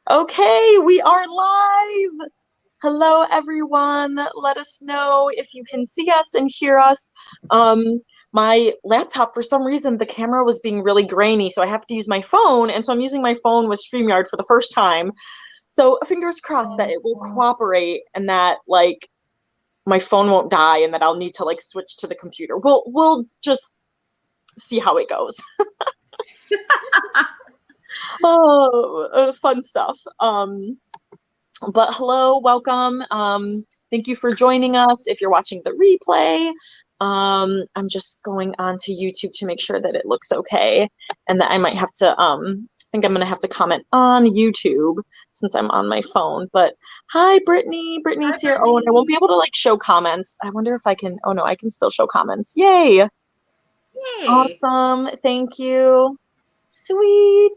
Okay, we are live. Hello, everyone. Let us know if you can see us and hear us. My laptop, for some reason, the camera was being really grainy, so I have to use my phone, and so I'm using my phone with StreamYard for the first time. So fingers crossed that it will cooperate and that, like, my phone won't die and that I'll need to, like, switch to the computer. We'll just see how it goes. Fun stuff. But hello, welcome. Thank you for joining us. If you're watching the replay, I'm just going on to YouTube to make sure that it looks okay, and that I might have to, I think I'm gonna have to comment on YouTube since I'm on my phone. But hi, Brittany. Brittany's here. Oh, and I won't be able to like show comments. I wonder if I can. Oh no, I can still show comments. Yay! Yay! Awesome. Thank you. Sweet.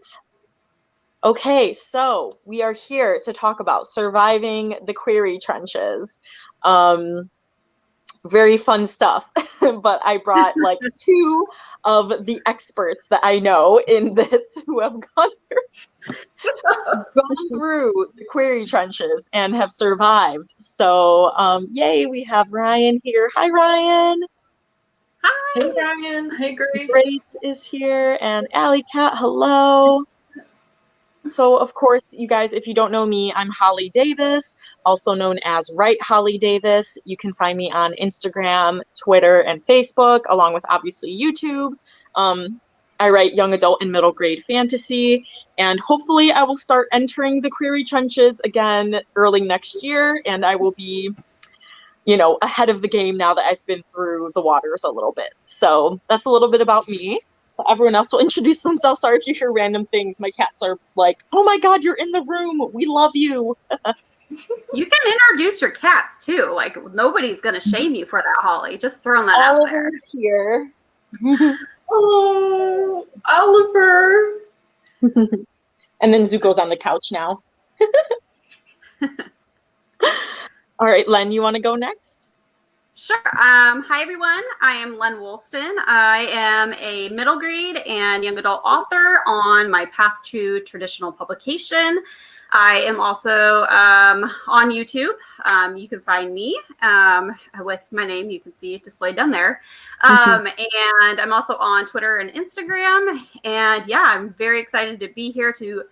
Okay, so we are here to talk about surviving the query trenches. Very fun stuff, but I brought like two of the experts that I know in this who have gone through the query trenches and have survived. So yay, we have Ryan here. Hi, Ryan. Hi. Hey, Ryan. Hey, Grace. Grace is here, and Alley Cat, hello. So, of course, you guys, if you don't know me, I'm Holly Davis, also known as WriteHollyDavis. You can find me on Instagram, Twitter, and Facebook, along with obviously YouTube. I write young adult and middle grade fantasy, and hopefully I will start entering the query trenches again early next year, and I will be, you know, ahead of the game now that I've been through the waters a little bit. So that's a little bit about me. So everyone else will introduce themselves. Sorry if you hear random things. My cats are like, oh my God, you're in the room. We love you. You can introduce your cats too. Like nobody's gonna shame you for that, Holly. Just throwing that out there. Oliver's here. Oh, Oliver. And then Zuko's on the couch now. All right, Len, you want to go next? Sure. Hi, everyone. I am Lenn Woolston. I am a middle grade and young adult author on my path to traditional publication. I am also on YouTube. You can find me with my name. You can see it displayed down there. And I'm also on Twitter and Instagram. And yeah, I'm very excited to be here to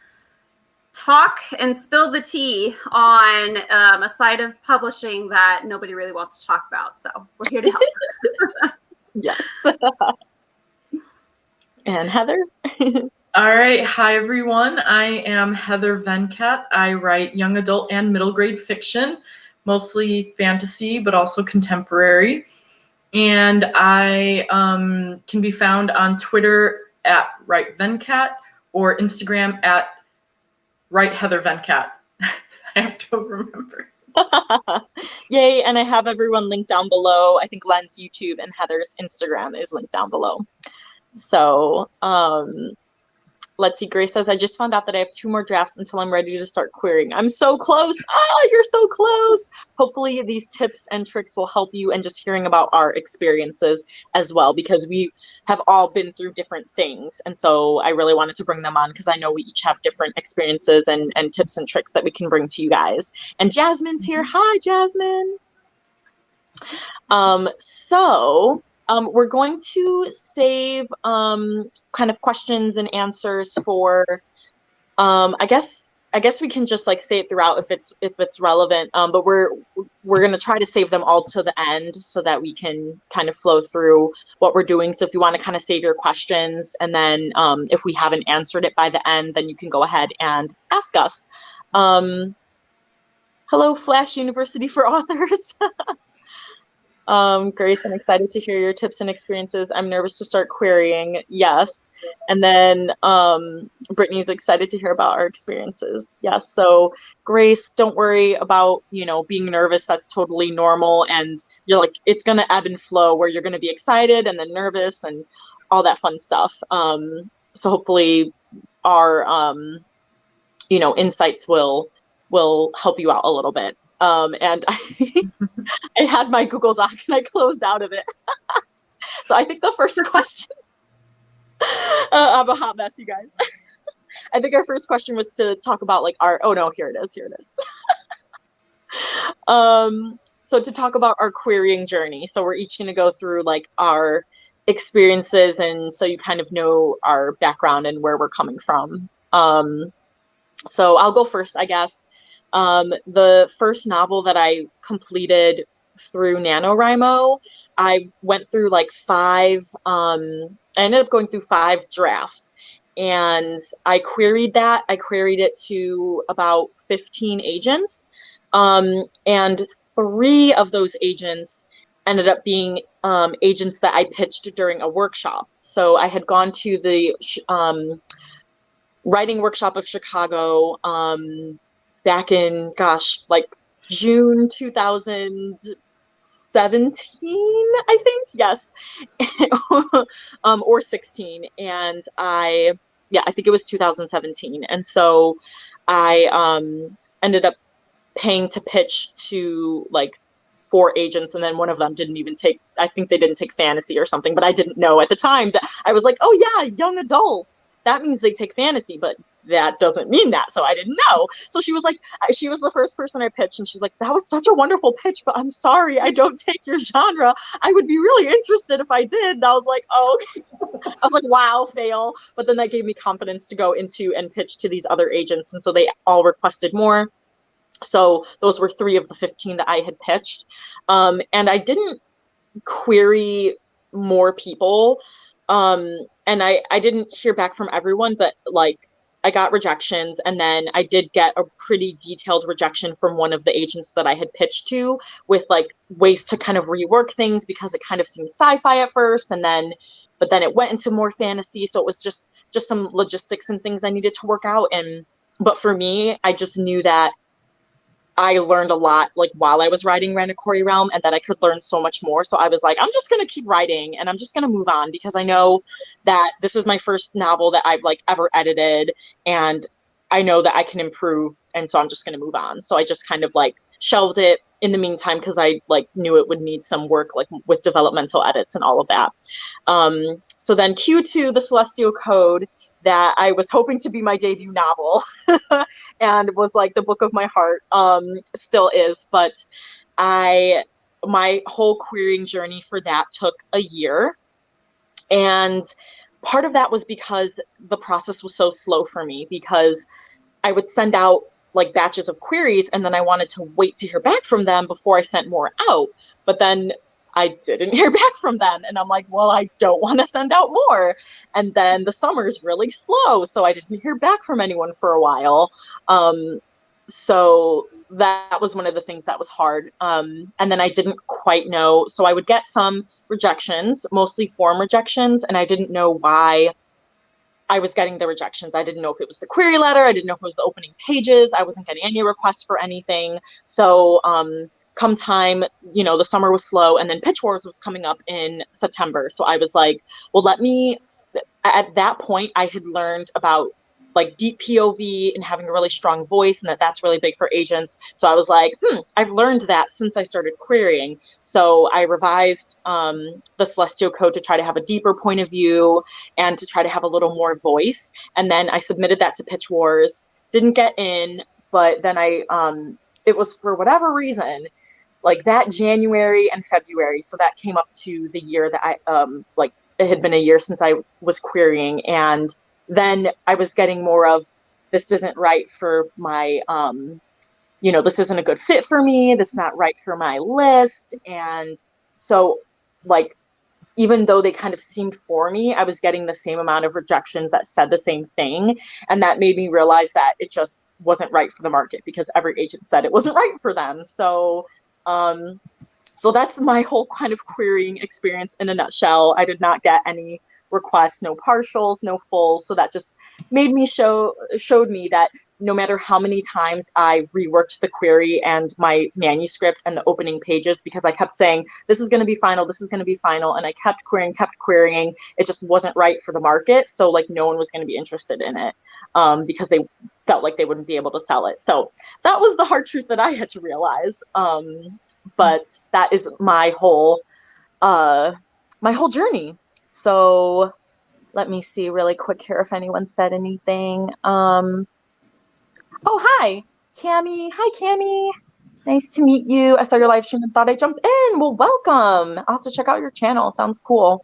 talk and spill the tea on a side of publishing that nobody really wants to talk about. So we're here to help. Yes. And Heather? All right. Hi, everyone. I am Heather Venkat. I write young adult and middle grade fiction, mostly fantasy, but also contemporary. And I can be found on Twitter at WriteVenkat or Instagram at WriteHeatherVenkat. I have to remember. Yay, and I have everyone linked down below. I think Len's YouTube and Heather's Instagram is linked down below. So let's see, Grace says, I just found out that I have 2 more drafts until I'm ready to start querying. I'm so close. Oh, you're so close. Hopefully these tips and tricks will help you, and just hearing about our experiences as well, because we have all been through different things. And so I really wanted to bring them on because I know we each have different experiences and tips and tricks that we can bring to you guys. And Jasmine's here. Hi, Jasmine. We're going to save kind of questions and answers for I guess we can just like say it throughout if it's relevant, but we're going to try to save them all to the end so that we can kind of flow through what we're doing. So if you want to kind of save your questions, and then if we haven't answered it by the end, then you can go ahead and ask us. Hello, Flash University for Authors. Grace, I'm excited to hear your tips and experiences. I'm nervous to start querying. Yes. And then Brittany's excited to hear about our experiences. Yes. So Grace, don't worry about, you know, being nervous. That's totally normal. And you're like, it's going to ebb and flow where you're going to be excited and then nervous and all that fun stuff. So hopefully our, you know, insights will help you out a little bit. And I had my Google Doc and I closed out of it. So I think the first question, I'm a hot mess, you guys. I think our first question was to talk about like our, oh no, here it is. So to talk about our querying journey. So we're each going to go through like our experiences, and so you kind of know our background and where we're coming from. So I'll go first, I guess. The first novel that I completed through NaNoWriMo, I went through like I ended up going through 5 drafts, and I queried that. I queried it to about 15 agents. And 3 of those agents ended up being agents that I pitched during a workshop. So I had gone to the writing workshop of Chicago back in, gosh, like June 2017, I think. Yes. Or 16. And I think it was 2017. And so I ended up paying to pitch to like 4 agents, and then one of them didn't even take, I think they didn't take fantasy or something, but I didn't know at the time. That I was like, oh yeah, young adult, that means they take fantasy, but that doesn't mean that. So I didn't know. So she was like, she was the first person I pitched, and she's like, that was such a wonderful pitch, but I'm sorry, I don't take your genre. I would be really interested if I did. And I was like, oh, okay. I was like, wow, fail. But then that gave me confidence to go into and pitch to these other agents. And so they all requested more. So those were 3 of the 15 that I had pitched. And I didn't query more people. And I didn't hear back from everyone, but like I got rejections. And then I did get a pretty detailed rejection from one of the agents that I had pitched to, with like ways to kind of rework things, because it kind of seemed sci-fi at first. But then it went into more fantasy. So it was just some logistics and things I needed to work out. But for me, I just knew that I learned a lot like while I was writing Ranakori Realm, and that I could learn so much more. So I was like, I'm just going to keep writing, and I'm just going to move on, because I know that this is my first novel that I've like ever edited, and I know that I can improve. And so I'm just going to move on. So I just kind of like shelved it in the meantime, because I like knew it would need some work, like with developmental edits and all of that. So then Q2, The Celestial Code, that I was hoping to be my debut novel and was like the book of my heart, still is. But my whole querying journey for that took a year. And part of that was because the process was so slow for me, because I would send out like batches of queries, and then I wanted to wait to hear back from them before I sent more out. But then I didn't hear back from them, and I'm like, well, I don't want to send out more. And then the summer's really slow, so I didn't hear back from anyone for a while. So that was one of the things that was hard. And then I didn't quite know. So I would get some rejections, mostly form rejections, and I didn't know why I was getting the rejections. I didn't know if it was the query letter. I didn't know if it was the opening pages. I wasn't getting any requests for anything. So come time, the summer was slow, and then Pitch Wars was coming up in September. So I was like, well, at that point, I had learned about like deep POV and having a really strong voice, and that's really big for agents. So I was like, I've learned that since I started querying. So I revised the Celestial Code to try to have a deeper point of view and to try to have a little more voice. And then I submitted that to Pitch Wars, didn't get in, but then it was for whatever reason, like that January and February. So that came up to the year that it had been a year since I was querying. And then I was getting more of, this isn't right for my, this isn't a good fit for me. This is not right for my list. And so like, even though they kind of seemed for me, I was getting the same amount of rejections that said the same thing. And that made me realize that it just wasn't right for the market, because every agent said it wasn't right for them. So that's my whole kind of querying experience in a nutshell. I did not get any requests, no partials, no fulls. So that just made me showed me that no matter how many times I reworked the query and my manuscript and the opening pages, because I kept saying, this is going to be final, this is going to be final. And I kept querying. It just wasn't right for the market. So like no one was going to be interested in it because they felt like they wouldn't be able to sell it. So that was the hard truth that I had to realize. But that is my whole journey. So Let me see really quick here if anyone said anything. Oh, hi, Cami. Hi, Cami. Nice to meet you. I saw your live stream and thought I'd jump in. Well, welcome. I'll have to check out your channel. Sounds cool.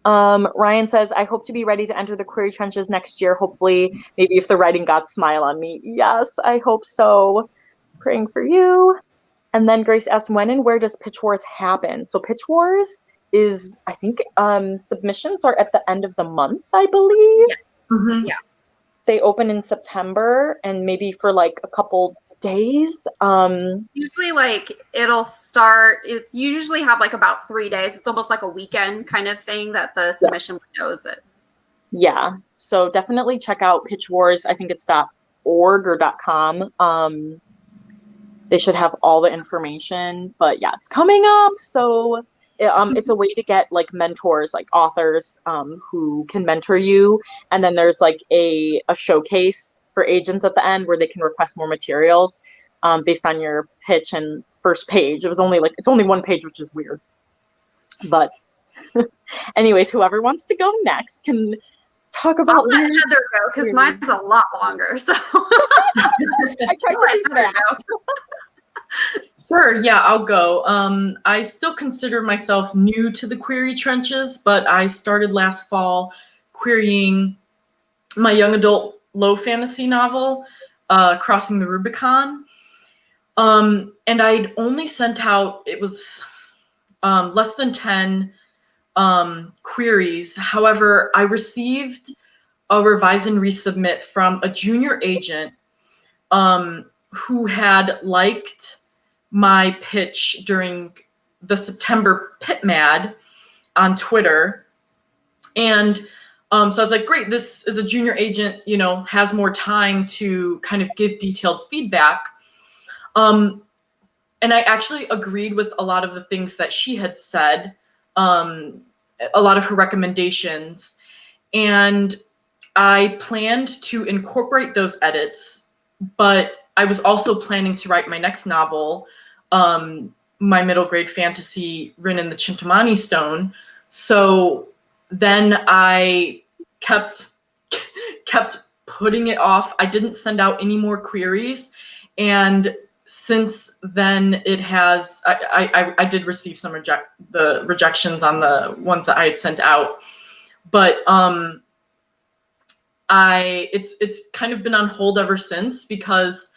Ryan says, I hope to be ready to enter the query trenches next year. Hopefully, maybe if the writing gods smile on me. Yes, I hope so. Praying for you. And then Grace asked, when and where does Pitch Wars happen? So Pitch Wars is, I think, submissions are at the end of the month, I believe. Yes. Mhm. Yeah. They open in September and maybe for like a couple days. Usually you usually have like about 3 days. It's almost like a weekend kind of thing that the submission window is at. Yeah, so definitely check out Pitch Wars. I think it's .org or .com. They should have all the information, but yeah, it's coming up. So it's a way to get like mentors, like authors who can mentor you. And then there's like a showcase for agents at the end where they can request more materials based on your pitch and first page. It's only one page, which is weird. But anyways, whoever wants to go next can talk about. I'll let Heather go because mine's a lot longer. So I tried to be fast. Sure, yeah, I'll go. I still consider myself new to the query trenches, but I started last fall querying my young adult low fantasy novel, Crossing the Rubicon. And I'd only sent out, it was less than 10 queries. However, I received a revise and resubmit from a junior agent who had liked my pitch during the September Pit Mad on Twitter. And so I was like, great, this is a junior agent, has more time to kind of give detailed feedback. And I actually agreed with a lot of the things that she had said, a lot of her recommendations. And I planned to incorporate those edits, but I was also planning to write my next novel, my middle grade fantasy, Rin and the Chintamani Stone. So then I kept putting it off. I didn't send out any more queries. And since then it has, I did receive some rejections on the ones that I had sent out, but it's kind of been on hold ever since because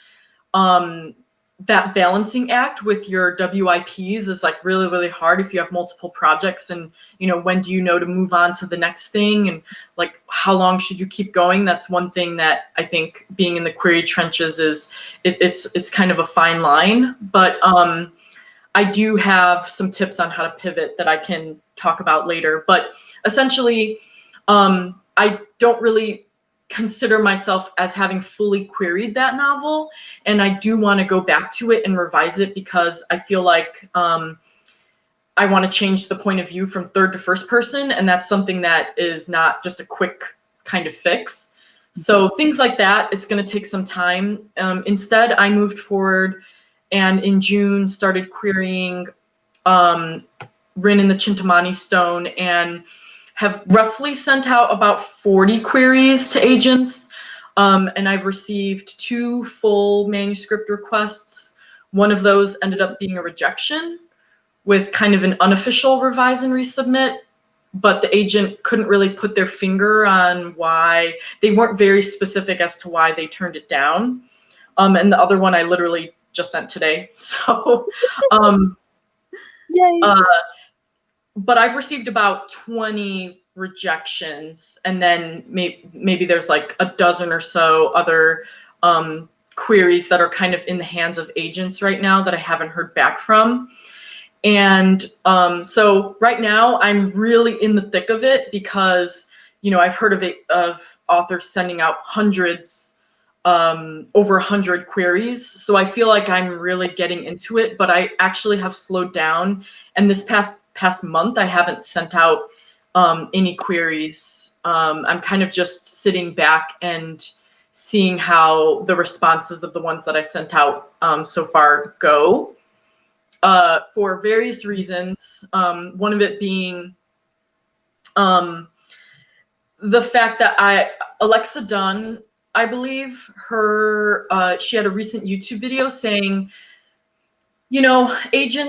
that balancing act with your WIPs is like really, really hard if you have multiple projects and, when do you know to move on to the next thing and like how long should you keep going? That's one thing that I think being in the query trenches is it's kind of a fine line, but I do have some tips on how to pivot that I can talk about later. But essentially, I don't really consider myself as having fully queried that novel, and I do want to go back to it and revise it because I feel like I want to change the point of view from third to first person, and that's something that is not just a quick kind of fix. So things like that, it's going to take some time. Instead, I moved forward and in June started querying Rin and the Chintamani Stone and have roughly sent out about 40 queries to agents. And I've received 2 full manuscript requests. One of those ended up being a rejection with kind of an unofficial revise and resubmit, but the agent couldn't really put their finger on why. They weren't very specific as to why they turned it down. And the other one I literally just sent today. So, Yay. But I've received about 20 rejections, and then maybe there's like a dozen or so other queries that are kind of in the hands of agents right now that I haven't heard back from. And so right now I'm really in the thick of it because, I've heard of authors sending out hundreds, over 100 queries. So I feel like I'm really getting into it, but I actually have slowed down. And this past month, I haven't sent out any queries. I'm kind of just sitting back and seeing how the responses of the ones that I sent out so far go for various reasons. One of it being the fact that Alexa Dunn, I believe she had a recent YouTube video saying, you know,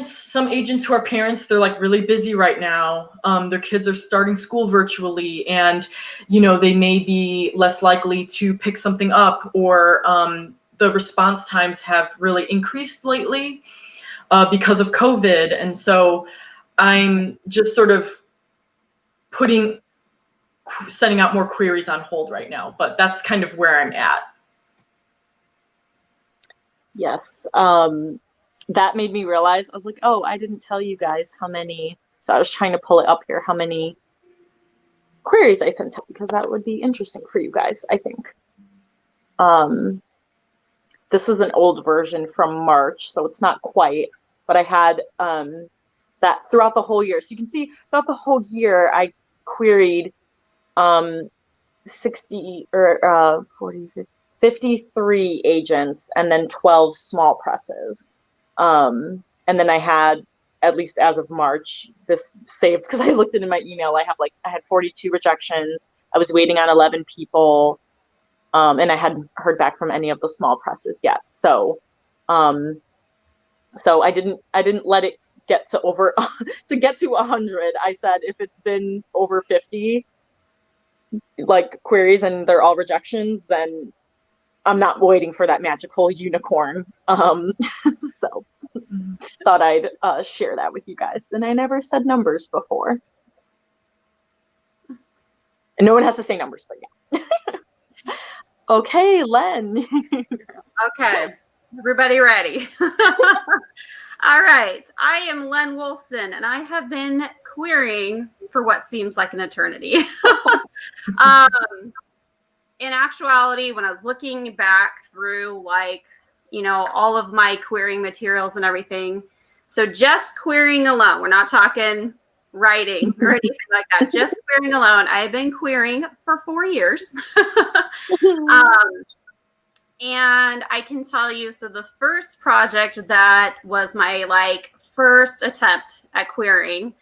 some agents who are parents, they're like really busy right now. Their kids are starting school virtually, and, you know, they may be less likely to pick something up, or the response times have really increased lately because of COVID. And so I'm just sort of sending out more queries on hold right now, but that's kind of where I'm at. Yes. That made me realize, I was like, oh, I didn't tell you guys how many, so I was trying to pull it up here, how many queries I sent out, because that would be interesting for you guys, I think. This is an old version from March, so it's not quite, but I had that throughout the whole year. So you can see throughout the whole year, I queried 60 or 40, 53 agents, and then 12 small presses. And then I had, at least as of March, this saved because I looked into my email. I had 42 rejections. I was waiting on 11 people, and I hadn't heard back from any of the small presses yet. So I didn't let it get to to 100. I said, if it's been over 50 like queries and they're all rejections, then I'm not waiting for that magical unicorn. So thought I'd share that with you guys. And I never said numbers before. And no one has to say numbers, but yeah. Okay, Len. Okay, everybody ready? All right, I am Lenn Woolston, and I have been querying for what seems like an eternity. In actuality, when I was looking back through, like, you know, all of my querying materials and everything, so just querying alone, we're not talking writing or anything like that, just querying alone, I have been querying for 4 years. And I can tell you, so the first project that was my first attempt at querying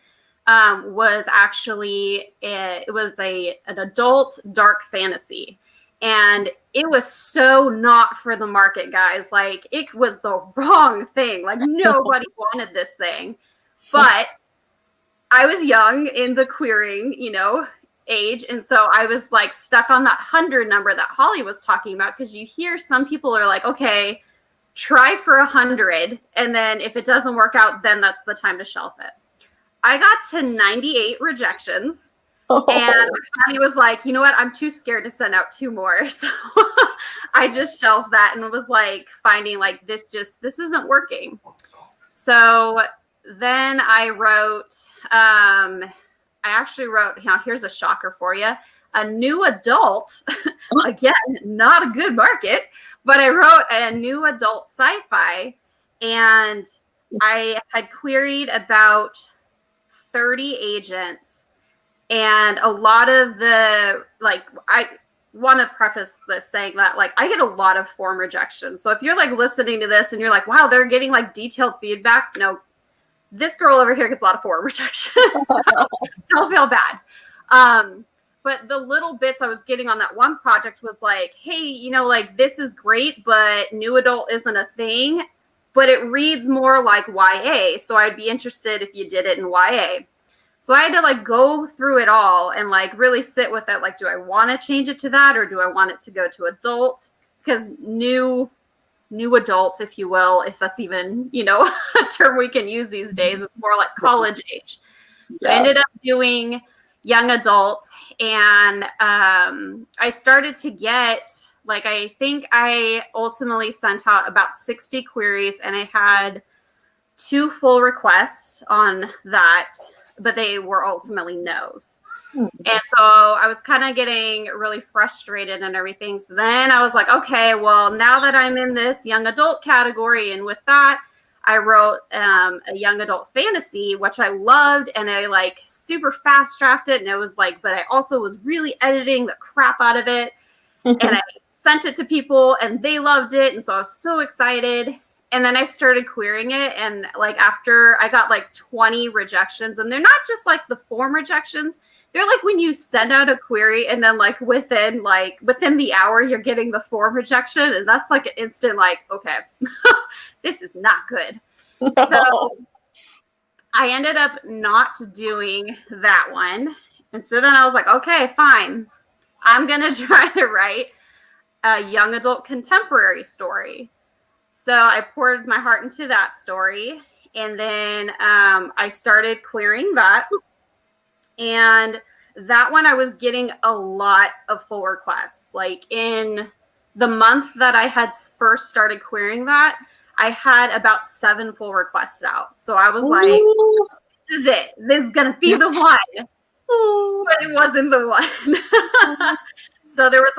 was actually, it was an adult dark fantasy. And it was so not for the market, guys. Like, it was the wrong thing. Like, nobody wanted this thing. But I was young in the querying, you know, age. And so I was like stuck on that 100 number that Holly was talking about, because you hear some people are like, okay, try for 100. And then if it doesn't work out, then that's the time to shelf it. I got to 98 rejections. And he was like, you know what? I'm too scared to send out 2 more. So I just shelved that and was like finding like this isn't working. So then I wrote, I actually wrote, now here's a shocker for you, a new adult, again, not a good market, but I wrote a new adult sci-fi, and I had queried about 30 agents. And a lot of the, like, I want to preface this saying that, like, I get a lot of form rejections. So if you're, like, listening to this and you're like, wow, they're getting, like, detailed feedback. No, this girl over here gets a lot of form rejections. So don't feel bad. But the little bits I was getting on that one project was like, hey, you know, like, this is great, but new adult isn't a thing. But it reads more like YA. So I'd be interested if you did it in YA. So I had to like go through it all and like really sit with it. Like, do I want to change it to that, or do I want it to go to adult? Because new adult, if you will, if that's even, you know, a term we can use these days, it's more like college age. So I ended up doing young adult, and I started to get, like, I think I ultimately sent out about 60 queries, and I had 2 full requests on that, but they were ultimately no's. And so I was kind of getting really frustrated and everything. So then I was like, okay, well, now that I'm in this young adult category, and with that, I wrote a young adult fantasy, which I loved, and I like super fast drafted, and it was like, but I also was really editing the crap out of it. And I sent it to people, and they loved it. And so I was so excited. And then I started querying it. And like after I got like 20 rejections, and they're not just like the form rejections. They're like when you send out a query and then like within the hour, you're getting the form rejection. And that's like an instant like, okay, this is not good. No. So I ended up not doing that one. And so then I was like, okay, fine. I'm going to try to write a young adult contemporary story. So I poured my heart into that story. And then I started querying that. And that one, I was getting a lot of full requests. Like in the month that I had first started querying that, I had about 7 full requests out. So I was like, this is it. This is going to be the one. But it wasn't the one. So there were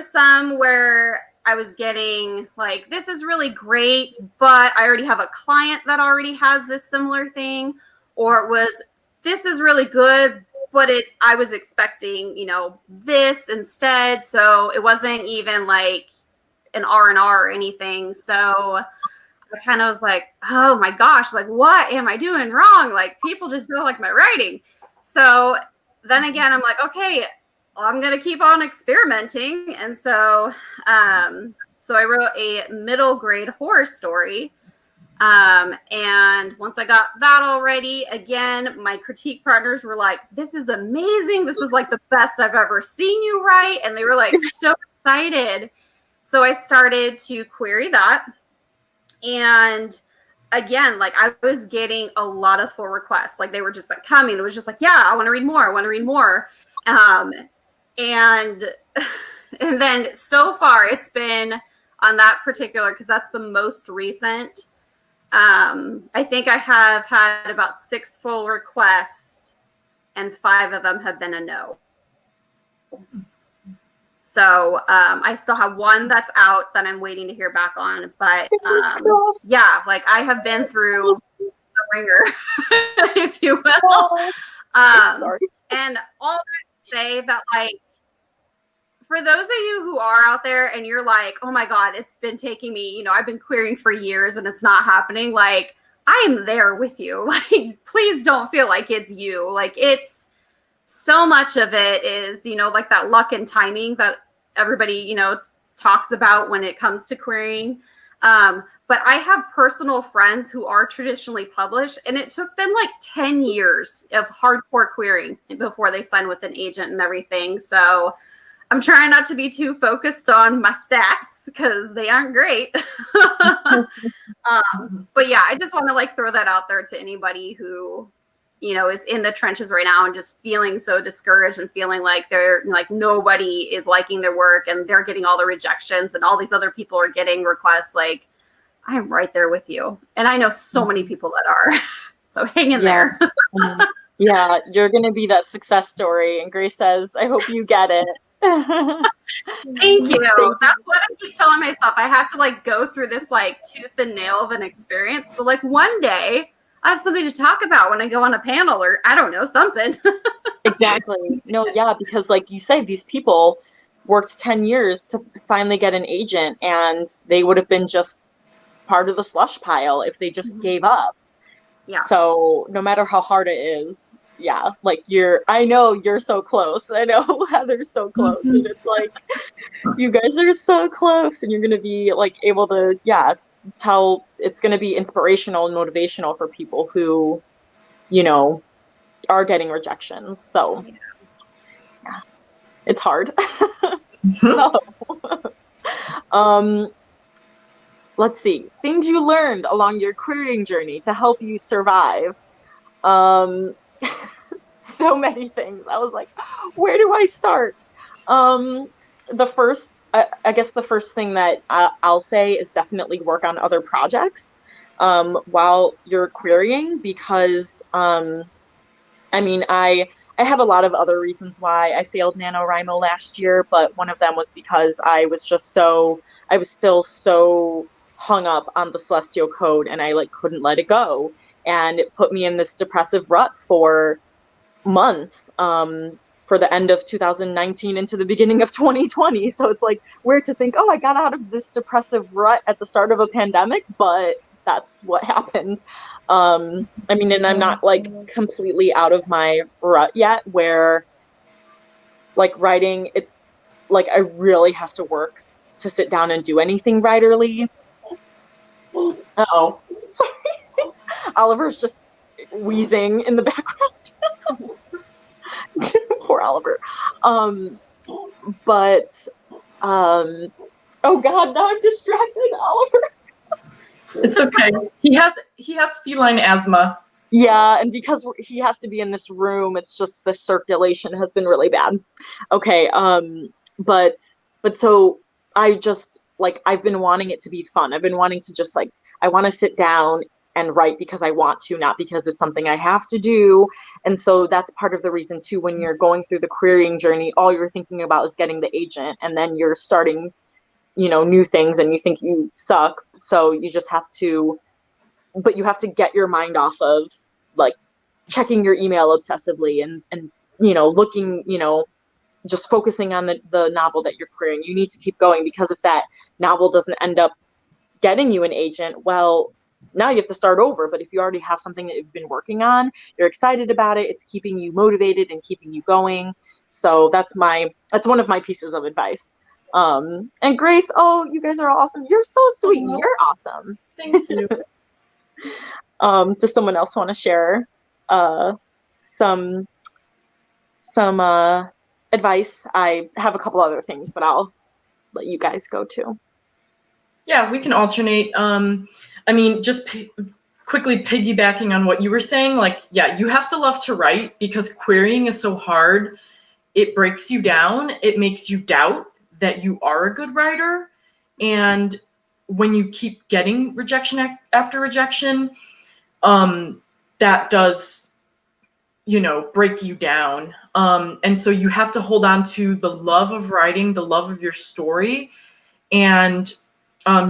some where I was getting like, this is really great, but I already have a client that already has this similar thing. Or it was, this is really good, but I was expecting, this instead. So it wasn't even like an R&R or anything. So I kind of was like, oh my gosh, like what am I doing wrong? Like people just don't like my writing. So then again, I'm like, okay, I'm going to keep on experimenting. And so, so I wrote a middle grade horror story. And once I got that all ready, again, my critique partners were like, this is amazing. This is like the best I've ever seen you write. And they were like so excited. So I started to query that. And again, like I was getting a lot of full requests. Like they were just like coming. It was just like, yeah, I want to read more. I want to read more. And then so far it's been on that particular, because that's the most recent. I think I have had about 6 full requests and 5 of them have been a no. So I still have 1 that's out that I'm waiting to hear back on. But yeah, like I have been through the ringer, if you will. Sorry. And all that to say that, like, for those of you who are out there and you're like, oh my God, it's been taking me, I've been querying for years and it's not happening. Like, I am there with you. Like, please don't feel like it's you. Like, it's so much of it is, like that luck and timing that everybody, talks about when it comes to querying. But I have personal friends who are traditionally published, and it took them like 10 years of hardcore querying before they signed with an agent and everything. So I'm trying not to be too focused on my stats because they aren't great. But yeah, I just want to like throw that out there to anybody who, is in the trenches right now and just feeling so discouraged and feeling like they're like nobody is liking their work and they're getting all the rejections and all these other people are getting requests. Like, I'm right there with you. And I know so many people that are. So hang in there. Yeah, you're going to be that success story. And Grace says, I hope you get it. Thank you. That's what I keep telling myself. I have to like go through this like tooth and nail of an experience. So like one day I have something to talk about when I go on a panel or I don't know, something. Exactly. No, yeah, because like you say, these people worked 10 years to finally get an agent and they would have been just part of the slush pile if they just gave up. Yeah. So no matter how hard it is, yeah, like I know you're so close. I know Heather's so close. And it's like, you guys are so close and you're going to be like able to, tell, it's going to be inspirational and motivational for people who, are getting rejections. So yeah, it's hard. Let's see, things you learned along your querying journey to help you survive. So many things. I was like, where do I start? The first thing that I'll say is definitely work on other projects while you're querying, because I have a lot of other reasons why I failed NaNoWriMo last year, but one of them was because I was still so hung up on the Celestial Code and I like couldn't let it go. And it put me in this depressive rut for months, for the end of 2019 into the beginning of 2020. So it's like weird to think, oh, I got out of this depressive rut at the start of a pandemic, but that's what happened. I mean, and I'm not like completely out of my rut yet, where like writing, it's like I really have to work to sit down and do anything writerly. Oh, sorry. Oliver's just wheezing in the background. Poor Oliver. But oh God, now I'm distracted, Oliver. It's okay. He has feline asthma. Yeah, and because he has to be in this room, it's just the circulation has been really bad. Okay, but so I just like I've been wanting it to be fun. I've been wanting to just like I want to sit down and write because I want to, not because it's something I have to do. And so that's part of the reason too, when you're going through the querying journey, all you're thinking about is getting the agent, and then you're starting, new things, and you think you suck. So you just have to, but you have to get your mind off of like checking your email obsessively and looking, just focusing on the novel that you're querying. You need to keep going, because if that novel doesn't end up getting you an agent, well, now you have to start over. But if you already have something that you've been working on, you're excited about it, it's keeping you motivated and keeping you going. So that's one of my pieces of advice. And Grace, oh, you guys are awesome. You're so sweet. You're awesome. Thank you. Does someone else want to share some advice? I have a couple other things, but I'll let you guys go too. Yeah, we can alternate. I mean, just quickly piggybacking on what you were saying, like, yeah, you have to love to write, because querying is so hard. It breaks you down. It makes you doubt that you are a good writer. And when you keep getting rejection after rejection, that does, break you down. And so you have to hold on to the love of writing, the love of your story, and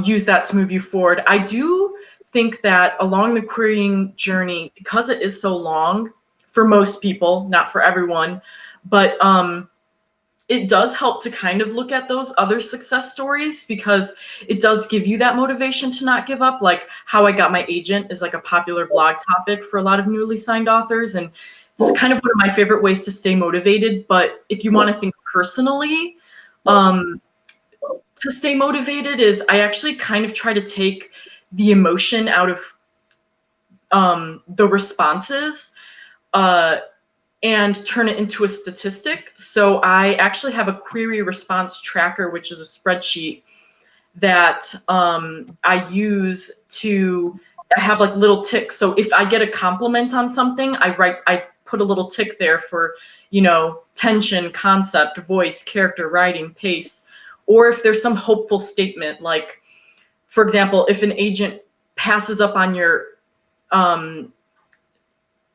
use that to move you forward. I do think that along the querying journey, because it is so long for most people, not for everyone, but it does help to kind of look at those other success stories, because it does give you that motivation to not give up. Like How I Got My Agent is like a popular blog topic for a lot of newly signed authors, and it's kind of one of my favorite ways to stay motivated. But if you want to think personally, to stay motivated is I actually kind of try to take the emotion out of the responses and turn it into a statistic. So I actually have a query response tracker, which is a spreadsheet that I use to have like little ticks. So if I get a compliment on something, I put a little tick there for, tension, concept, voice, character, writing, pace. Or if there's some hopeful statement, like, for example, if an agent passes up on your, on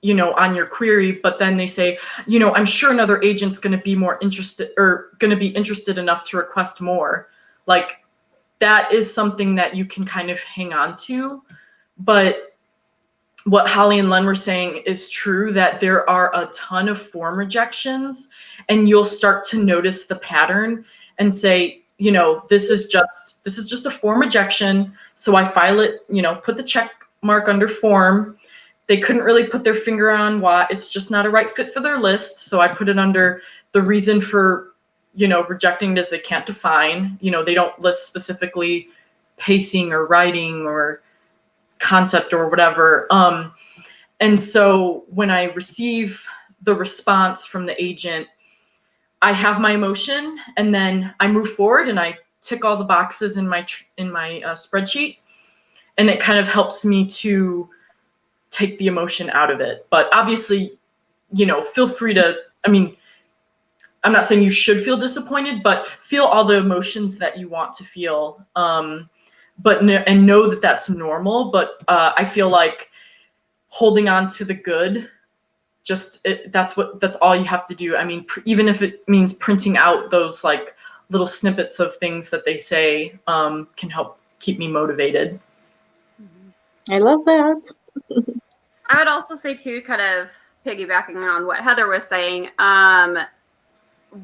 your query, but then they say, I'm sure another agent's going to be more interested, or going to be interested enough to request more. Like, that is something that you can kind of hang on to. But what Holly and Lenn were saying is true, that there are a ton of form rejections, and you'll start to notice the pattern and say, this is just a form rejection. So I file it, put the check mark under form. They couldn't really put their finger on why it's just not a right fit for their list. So I put it under the reason for, rejecting it is they can't define. They don't list specifically pacing or writing or concept or whatever. And so when I receive the response from the agent, I have my emotion, and then I move forward and I tick all the boxes in my spreadsheet, and it kind of helps me to take the emotion out of it. But obviously, feel free to, I'm not saying you should feel disappointed, but feel all the emotions that you want to feel. And know that that's normal. But I feel like holding on to the good, that's all you have to do. Even if it means printing out those like little snippets of things that they say, can help keep me motivated. I love that. I would also say too, kind of piggybacking on what Heather was saying,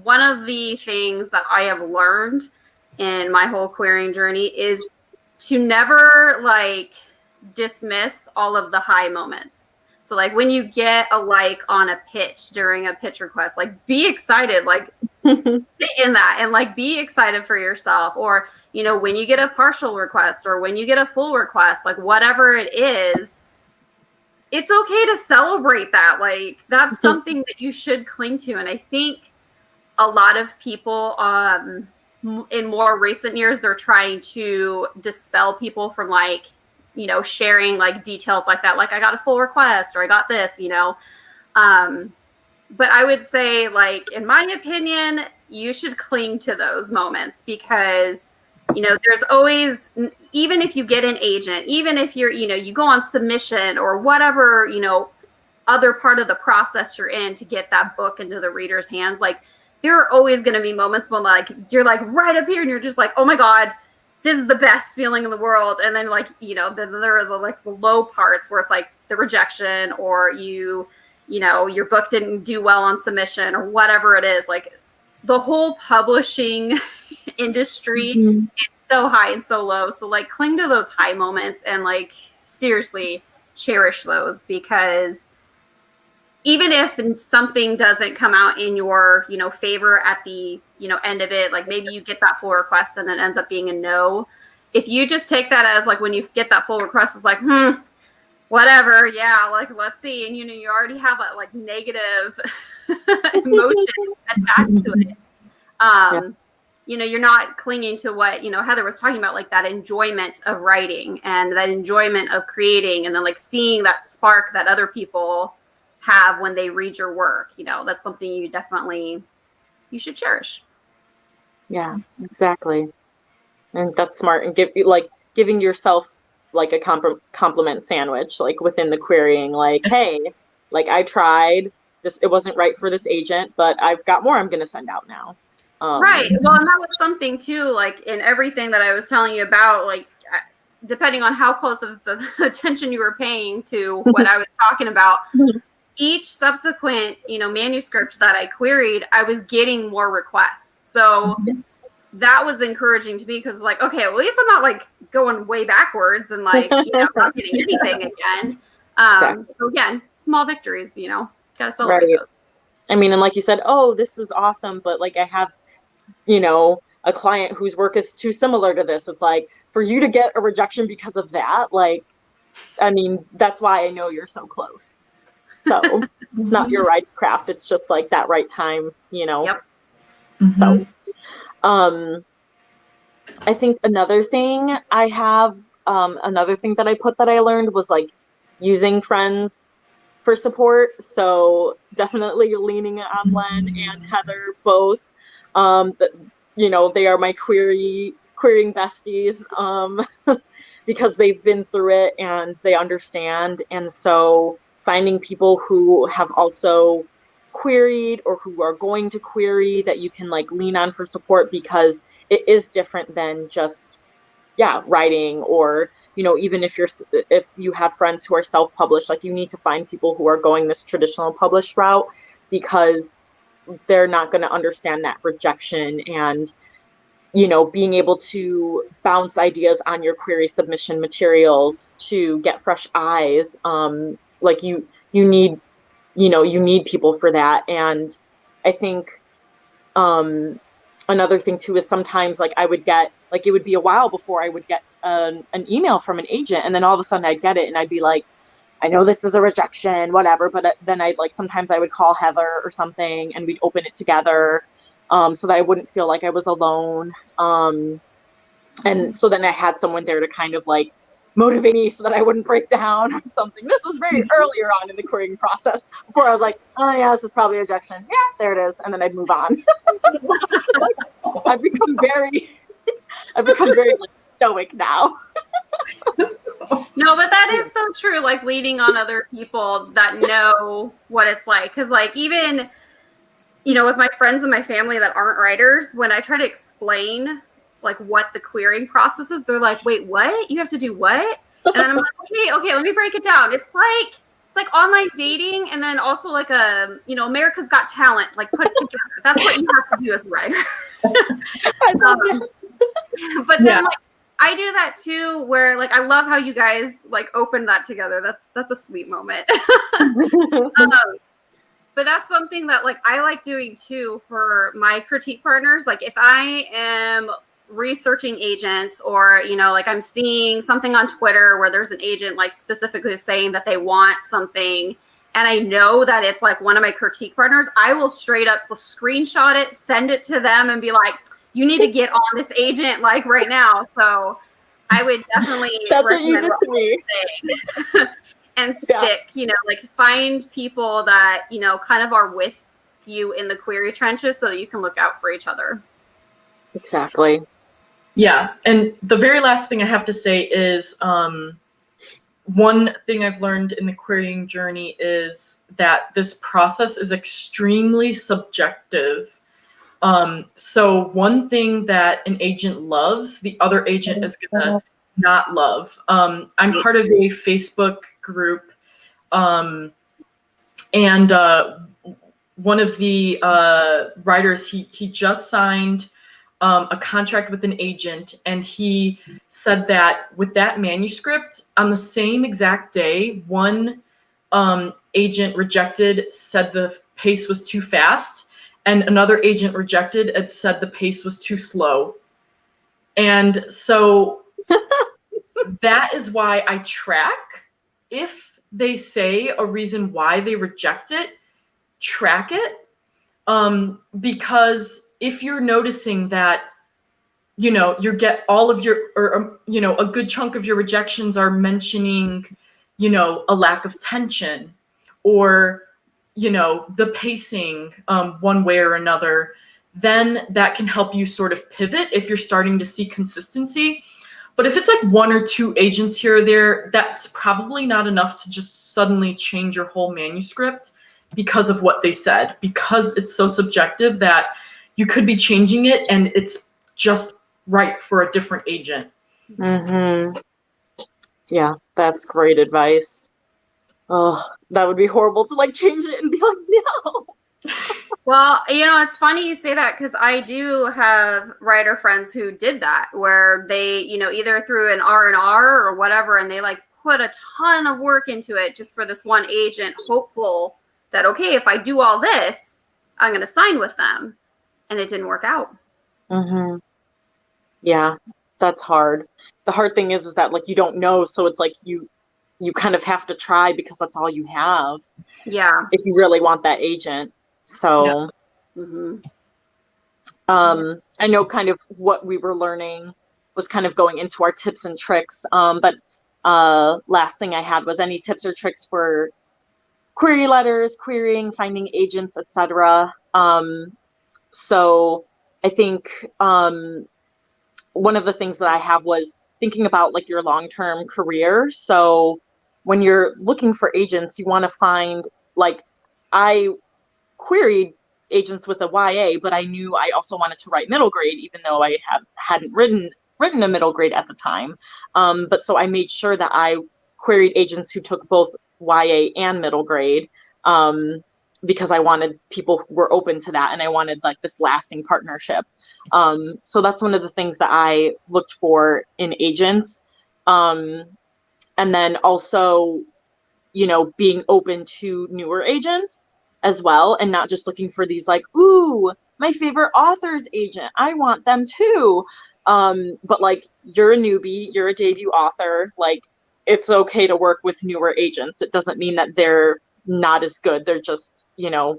one of the things that I have learned in my whole querying journey is to never like dismiss all of the high moments. So like when you get a like on a pitch during a pitch request, like be excited, like sit in that and like be excited for yourself. Or, you know, when you get a partial request or when you get a full request, like whatever it is, it's okay to celebrate that. Like that's something that you should cling to. And I think a lot of people in more recent years, they're trying to dispel people from like, you know, sharing like details like that. Like I got a full request or I got this, you know. But I would say, like, in my opinion, you should cling to those moments because, you know, there's always, even if you get an agent, even if you're, you know, you go on submission or whatever, you know, other part of the process you're in to get that book into the reader's hands, like, there are always going to be moments when, like, you're, like, right up here and you're just like, oh, my God, this is the best feeling in the world. And then, like, you know, then there are the, like, the low parts where it's, like, the rejection or you know, your book didn't do well on submission or whatever it is. Like, the whole publishing industry is so high and so low. So, like, cling to those high moments and, like, seriously cherish those because even if something doesn't come out in your, you know, favor at the, you know, end of it, like maybe you get that full request and it ends up being a no. If you just take that as like when you get that full request, it's like, whatever, yeah, like let's see. And you know, you already have a like negative emotion attached to it. You know, you're not clinging to what, you know, Heather was talking about, like that enjoyment of writing and that enjoyment of creating and then like seeing that spark that other people have when they read your work. You know, that's something you should cherish. Yeah, exactly. And that's smart. And giving yourself like a compliment sandwich, like within the querying, like, hey, like I tried this, it wasn't right for this agent, but I've got more I'm going to send out now. Right. Well, and that was something too, like in everything that I was telling you about, like depending on how close of the attention you were paying to what I was talking about, each subsequent, you know, manuscript that I queried, I was getting more requests. So that was encouraging to me because like, okay, well, at least I'm not like going way backwards and like, you know, not getting anything again. So again, small victories, you know, gotta celebrate those. I mean, and like you said, oh, this is awesome, but like I have, you know, a client whose work is too similar to this. It's like for you to get a rejection because of that, like, I mean, that's why I know you're so close. So it's not your right craft. It's just like that right time, you know? Yep. So, I think another thing I have, another thing that I put that I learned was like using friends for support. So definitely leaning on Lenn and Heather both. You know, they are my querying besties because they've been through it and they understand. And so finding people who have also queried or who are going to query that you can like lean on for support because it is different than just writing, or you know, even if you have friends who are self-published, like you need to find people who are going this traditional published route because they're not going to understand that rejection. And you know, being able to bounce ideas on your query submission materials to get fresh eyes, like you need people for that. And I think another thing too is sometimes like I would get, like it would be a while before I would get an email from an agent, and then all of a sudden I'd get it and I'd be like, I know this is a rejection, whatever, but then I'd like, sometimes I would call Heather or something and we'd open it together so that I wouldn't feel like I was alone. And so then I had someone there to kind of like motivate me so that I wouldn't break down or something. This was very earlier on in the querying process before I was like, oh yeah, this is probably a rejection. Yeah, there it is. And then I'd move on. I've become very like stoic now. No, but that is so true. Like leaning on other people that know what it's like. Cause like even, you know, with my friends and my family that aren't writers, when I try to explain like what the querying process is, they're like, wait, what? You have to do what? And then I'm like, okay, let me break it down. It's like It's like online dating, and then also like a, you know, America's Got Talent, like put together. That's what you have to do as a writer. But then like I do that too, where like I love how you guys like opened that together. That's a sweet moment. But that's something that like I like doing too for my critique partners. Like if I am researching agents, or you know, like I'm seeing something on Twitter where there's an agent like specifically saying that they want something, and I know that it's like one of my critique partners, I will straight up screenshot it, send it to them, and be like, you need to get on this agent like right now. So I would definitely that's what you did to me. And stick, you know, like find people that, you know, kind of are with you in the query trenches so that you can look out for each other. Exactly. Yeah. And the very last thing I have to say is one thing I've learned in the querying journey is that this process is extremely subjective. So one thing that an agent loves, the other agent is going to not love. I'm part of a Facebook group, and one of the writers, he just signed a contract with an agent, and he said that with that manuscript, on the same exact day, one agent rejected, said the pace was too fast, and another agent rejected and said the pace was too slow. And so that is why I track. If they say a reason why they reject it, track it. Because if you're noticing that, you know, you get all of your, or, you know, a good chunk of your rejections are mentioning, you know, a lack of tension, or, you know, the pacing one way or another, then that can help you sort of pivot if you're starting to see consistency. But if it's like one or two agents here or there, that's probably not enough to just suddenly change your whole manuscript because of what they said, because it's so subjective that you could be changing it and it's just right for a different agent. Mm-hmm. Yeah, that's great advice. Oh, that would be horrible to like change it and be like, no. Well, you know, it's funny you say that, because I do have writer friends who did that, where they, you know, either through an R&R or whatever, and they like put a ton of work into it just for this one agent, hopeful that, okay, if I do all this, I'm going to sign with them. And it didn't work out. Mm-hmm. Yeah, that's hard. The hard thing is that like you don't know, so it's like you kind of have to try because that's all you have. Yeah. If you really want that agent. So yeah. Mm-hmm. I know kind of what we were learning was kind of going into our tips and tricks. But last thing I had was any tips or tricks for query letters, querying, finding agents, etc. So I think one of the things that I have was thinking about like your long-term career. So when you're looking for agents, you want to find, like, I queried agents with a YA, but I knew I also wanted to write middle grade, even though I hadn't written a middle grade at the time. But so I made sure that I queried agents who took both YA and middle grade, because I wanted people who were open to that, and I wanted like this lasting partnership. So that's one of the things that I looked for in agents. And then also, you know, being open to newer agents as well, and not just looking for these like, ooh, my favorite author's agent, I want them too. But like, you're a newbie, you're a debut author, like it's okay to work with newer agents. It doesn't mean that they're not as good. They're just, you know,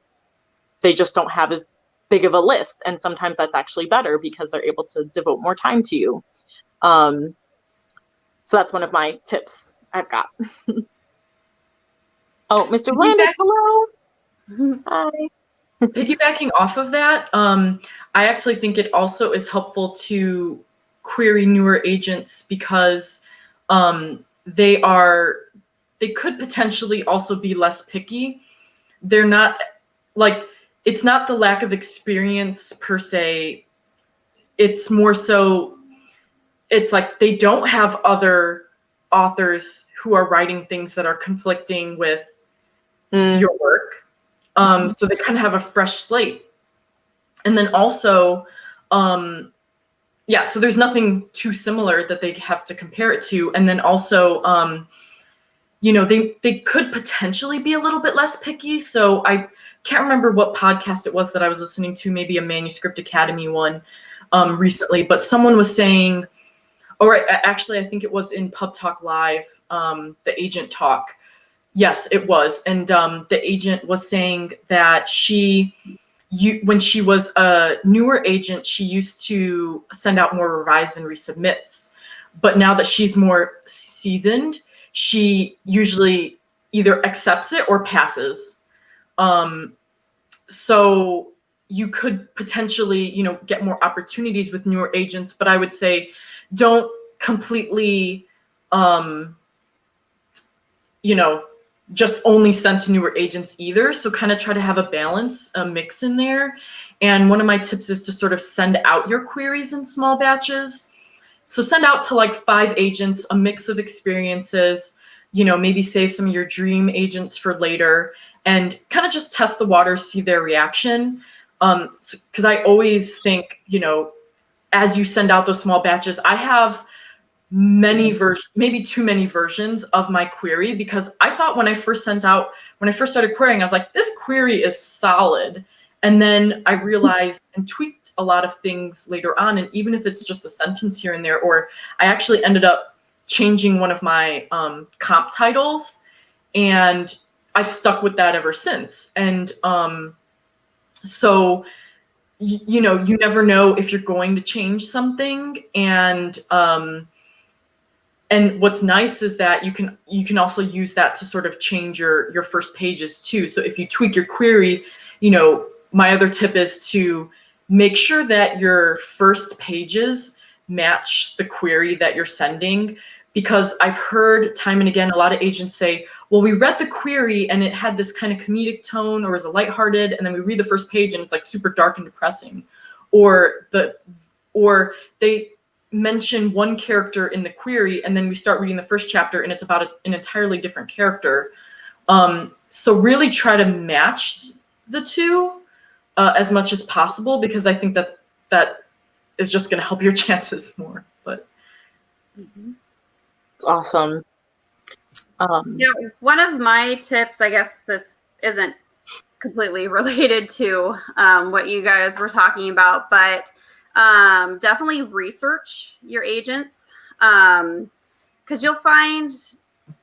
they just don't have as big of a list. And sometimes that's actually better because they're able to devote more time to you. So that's one of my tips I've got. Oh, Mr. Landis, hello. Hi. Piggybacking off of that, I actually think it also is helpful to query newer agents because they could potentially also be less picky. They're not like, it's not the lack of experience per se. It's more so, it's like they don't have other authors who are writing things that are conflicting with your work. So they kind of have a fresh slate. And then also, so there's nothing too similar that they have to compare it to. And then also, they could potentially be a little bit less picky. So I can't remember what podcast it was that I was listening to, maybe a Manuscript Academy one recently, but someone was saying, or actually I think it was in Pub Talk Live, the agent talk. Yes, it was. And the agent was saying that when she was a newer agent, she used to send out more revise and resubmits. But now that she's more seasoned, she usually either accepts it or passes. So you could potentially, get more opportunities with newer agents, but I would say don't completely, just only send to newer agents either. So kind of try to have a balance, a mix in there. And one of my tips is to sort of send out your queries in small batches. So send out to like 5 agents, a mix of experiences, maybe save some of your dream agents for later and kind of just test the waters, see their reaction. Because I always think, as you send out those small batches, I have many versions, maybe too many versions of my query, because I thought when I first started querying, I was like, this query is solid. And then I realized and tweaked a lot of things later on. And even if it's just a sentence here and there, or I actually ended up changing one of my comp titles, and I've stuck with that ever since. And so, you never know if you're going to change something. And what's nice is that you can also use that to sort of change your first pages too. So if you tweak your query, my other tip is to make sure that your first pages match the query that you're sending, because I've heard time and again a lot of agents say, well, we read the query and it had this kind of comedic tone or was a lighthearted, and then we read the first page and it's like super dark and depressing, or they mention one character in the query and then we start reading the first chapter and it's about an entirely different character. So really try to match the two as much as possible, because I think that is just going to help your chances more. But it's awesome. One of my tips, I guess this isn't completely related to what you guys were talking about, but definitely research your agents, because you'll find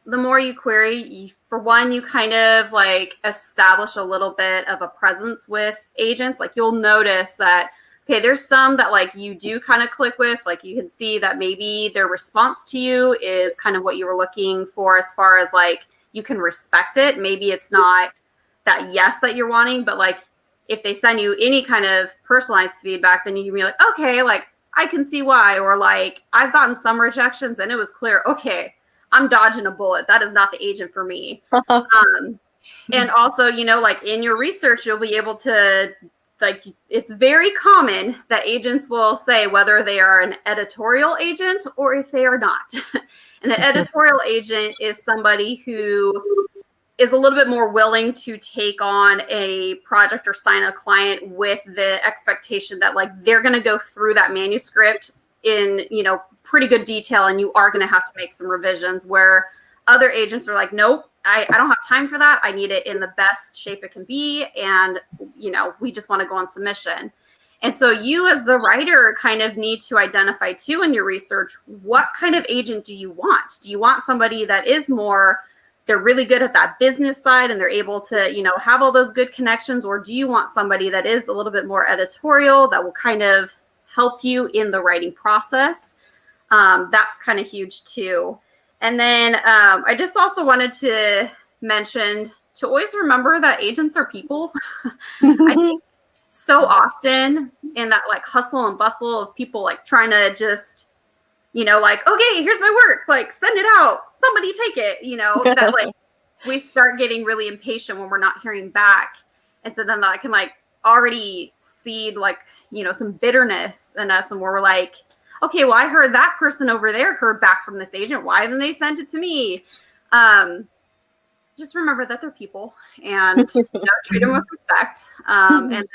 the more you query, for one, you kind of like establish a little bit of a presence with agents. Like you'll notice that, okay, there's some that like you do kind of click with, like you can see that maybe their response to you is kind of what you were looking for, as far as like you can respect it. Maybe it's not that yes that you're wanting, but like if they send you any kind of personalized feedback, then you can be like, okay, like I can see why. Or like I've gotten some rejections and it was clear, okay, I'm dodging a bullet. That is not the agent for me. And also, like in your research, you'll be able to, like, it's very common that agents will say whether they are an editorial agent or if they are not. And an editorial agent is somebody who is a little bit more willing to take on a project or sign a client with the expectation that like they're going to go through that manuscript in, pretty good detail, and you are going to have to make some revisions, where other agents are like, nope, I don't have time for that. I need it in the best shape it can be. And, we just want to go on submission. And so you as the writer kind of need to identify too in your research, what kind of agent do you want? Do you want somebody that is more, they're really good at that business side and they're able to, have all those good connections? Or do you want somebody that is a little bit more editorial, that will kind of help you in the writing process? That's kind of huge too. And then I just also wanted to mention to always remember that agents are people. I think so often in that like hustle and bustle of people like trying to just, like, okay, here's my work, like send it out, somebody take it, that like we start getting really impatient when we're not hearing back. And so then that can like already seed like, some bitterness in us, and where we're like, okay, well, I heard that person over there heard back from this agent. Why haven't they sent it to me? just remember that they're people, and treat them with respect. And then,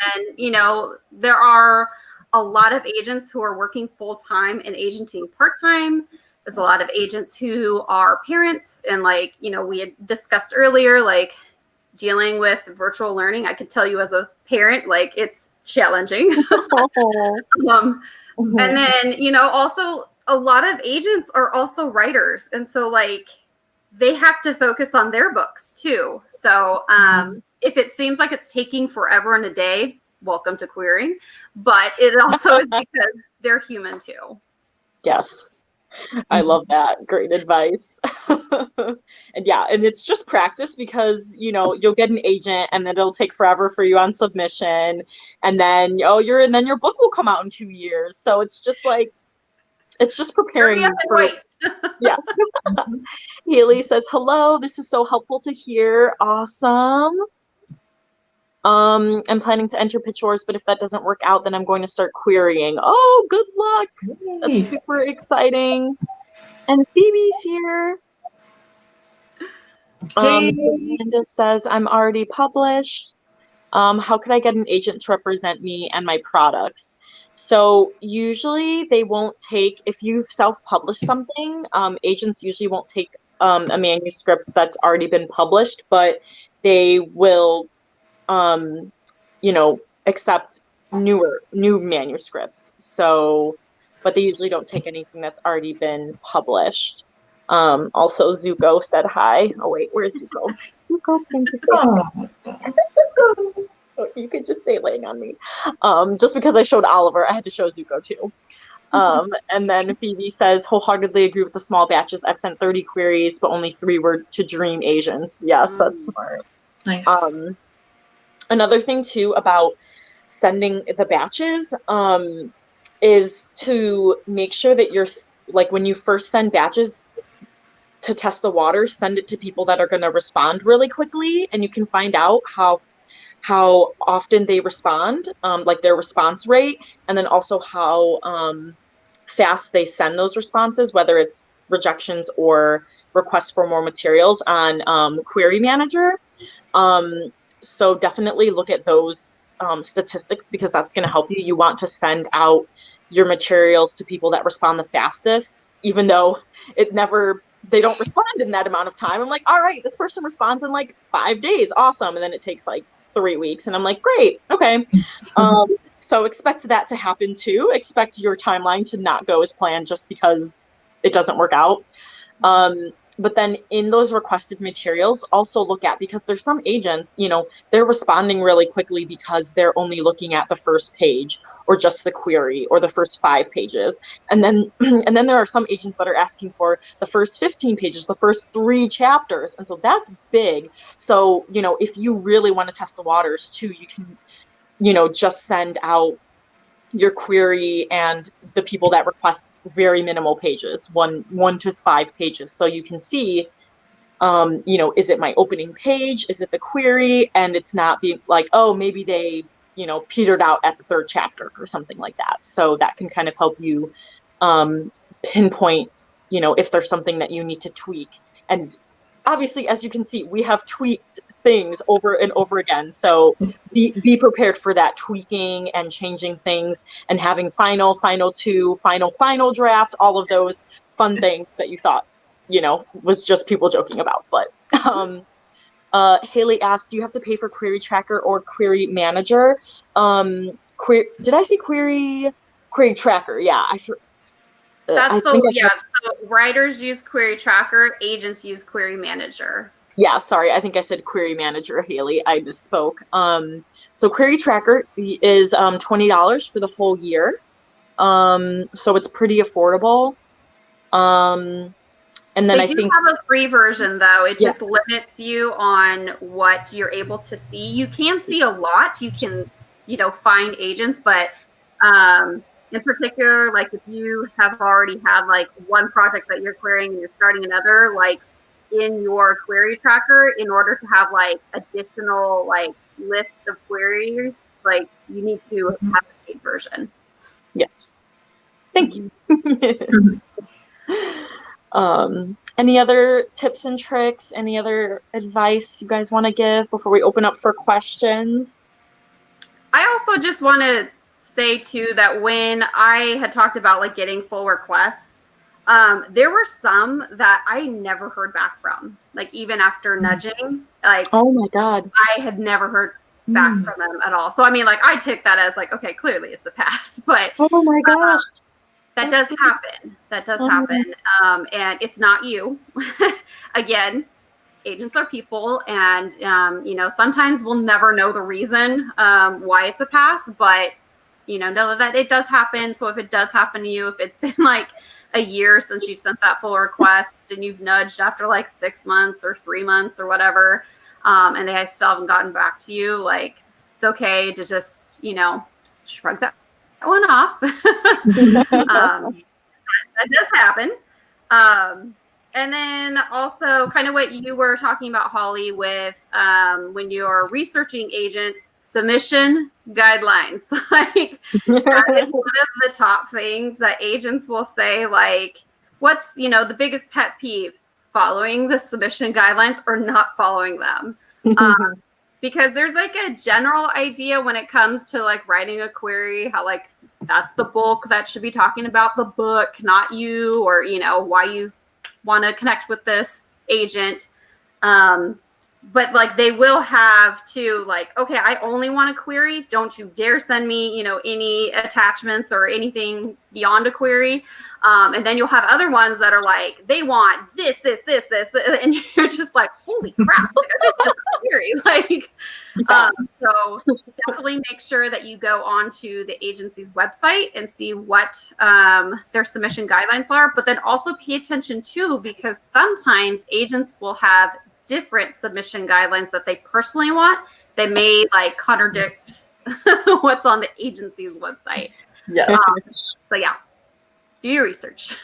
there are a lot of agents who are working full-time and agenting part-time. There's a lot of agents who are parents, and we had discussed earlier, dealing with virtual learning. I could tell you as a parent, it's challenging. And then, also a lot of agents are also writers. And so they have to focus on their books too. So if it seems like it's taking forever and a day, welcome to querying. But it also is because they're human too. Yes. I love that. Great advice. And it's just practice, because you'll get an agent and then it'll take forever for you on submission, and then then your book will come out in 2 years. So it's just preparing you for wait. Yes. Haley says, hello, this is so helpful to hear. Awesome. I'm planning to enter pitch wars, but if that doesn't work out, then I'm going to start querying. Oh, good luck. That's super exciting. And Phoebe's here. Amanda says, I'm already published. How could I get an agent to represent me and my products? So usually they won't take, if you've self-published something, agents usually won't take a manuscript that's already been published, but they will accept new manuscripts. So, but they usually don't take anything that's already been published. Also, Zuko said hi. Oh wait, where's Zuko? Zuko, thank you so much. Oh, you could just stay laying on me. Just because I showed Oliver, I had to show Zuko too. And then Phoebe says, wholeheartedly agree with the small batches. I've sent 30 queries, but only 3 were to dream agents. Yes, that's smart. Nice. Another thing too about sending the batches is to make sure that you're when you first send batches to test the waters, send it to people that are going to respond really quickly, and you can find out how often they respond, their response rate, and then also how fast they send those responses, whether it's rejections or requests for more materials on Query Manager. So definitely look at those statistics, because that's going to help you. You want to send out your materials to people that respond the fastest, even though they don't respond in that amount of time. I'm like, all right, this person responds in 5 days. Awesome. And then it takes 3 weeks. And I'm like, great. Okay. So expect that to happen too. Expect your timeline to not go as planned just because it doesn't work out. But then in those requested materials, also look at, because there's some agents, they're responding really quickly because they're only looking at the first page or just the query or the first 5 pages. And then there are some agents that are asking for the first 15 pages, the first 3 chapters. And so that's big. So, if you really want to test the waters too, you can, just send out your query and the people that request very minimal pages, 1 to 5 pages. So you can see, is it my opening page? Is it the query? And it's not being oh, maybe they, petered out at the 3rd chapter or something like that. So that can kind of help you pinpoint, if there's something that you need to tweak. And obviously, as you can see, we have tweaked things over and over again. So be prepared for that tweaking and changing things and having final 2, final draft, all of those fun things that you thought, was just people joking about. But Haley asked, do you have to pay for Query Tracker or Query Manager? Did I say Query Tracker? Yeah, So writers use Query Tracker, agents use Query Manager. Yeah, sorry, I think I said Query Manager, Haley. I misspoke. So Query Tracker is $20 for the whole year. So it's pretty affordable. And then I think have a free version though. It just limits you on what you're able to see. You can see a lot. You can, find agents, but in particular, if you have already had one project that you're querying and you're starting another, in your Query Tracker, in order to have additional lists of queries, you need to have a paid version. Yes. Thank you. Any other tips and tricks? Any other advice you guys want to give before we open up for questions? I also just want to say too that when I had talked about like getting full requests, there were some that I never heard back from. Like even after nudging, like Oh my God. I had never heard back from them at all. So I mean, like I took that as like, okay, clearly it's a pass. But Oh my gosh. that does happen. That does happen. And it's not you. Again, agents are people, and you know, sometimes we'll never know the reason why it's a pass, but you know that it does happen. So if it does happen to you, if it's been like a year since you've sent that full request and you've nudged after like 6 months or 3 months or whatever, and they still haven't gotten back to you, like it's okay to just, you know, shrug that one off. That does happen. And then also kind of what you were talking about, Holly, with when you're researching agents, submission guidelines. Like that is one of the top things that agents will say, like, what's, you know, the biggest pet peeve? Following the submission guidelines or not following them. Because there's like a general idea when it comes to like writing a query, how like that's the bulk that should be talking about the book, not you, or, you know, why you want to connect with this agent. But like they will have to like, okay, I only want a query. Don't you dare send me, you know, any attachments or anything beyond a query. And then you'll have other ones that are like, they want this, and you're just like, holy crap, like, that's just a query. Like, so definitely make sure that you go onto the agency's website and see what their submission guidelines are, but then also pay attention too, because sometimes agents will have different submission guidelines that they personally want. They may like contradict what's on the agency's website. Yes. So yeah, do your research.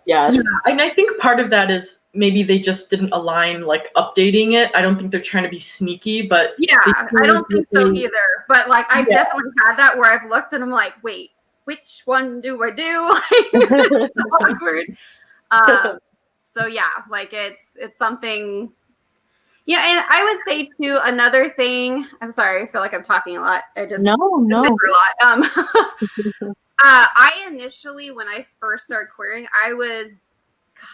Yes. Yeah, and I think part of that is maybe they just didn't align like updating it. I don't think they're trying to be sneaky, but yeah, I don't think so either. But like I've definitely had that where I've looked and I'm like, wait, which one do I do? Like, it's awkward. So yeah, like it's something. Yeah, and I would say too, another thing. I'm sorry, I feel like I'm talking a lot. I just No. a lot. I initially, when I first started querying, I was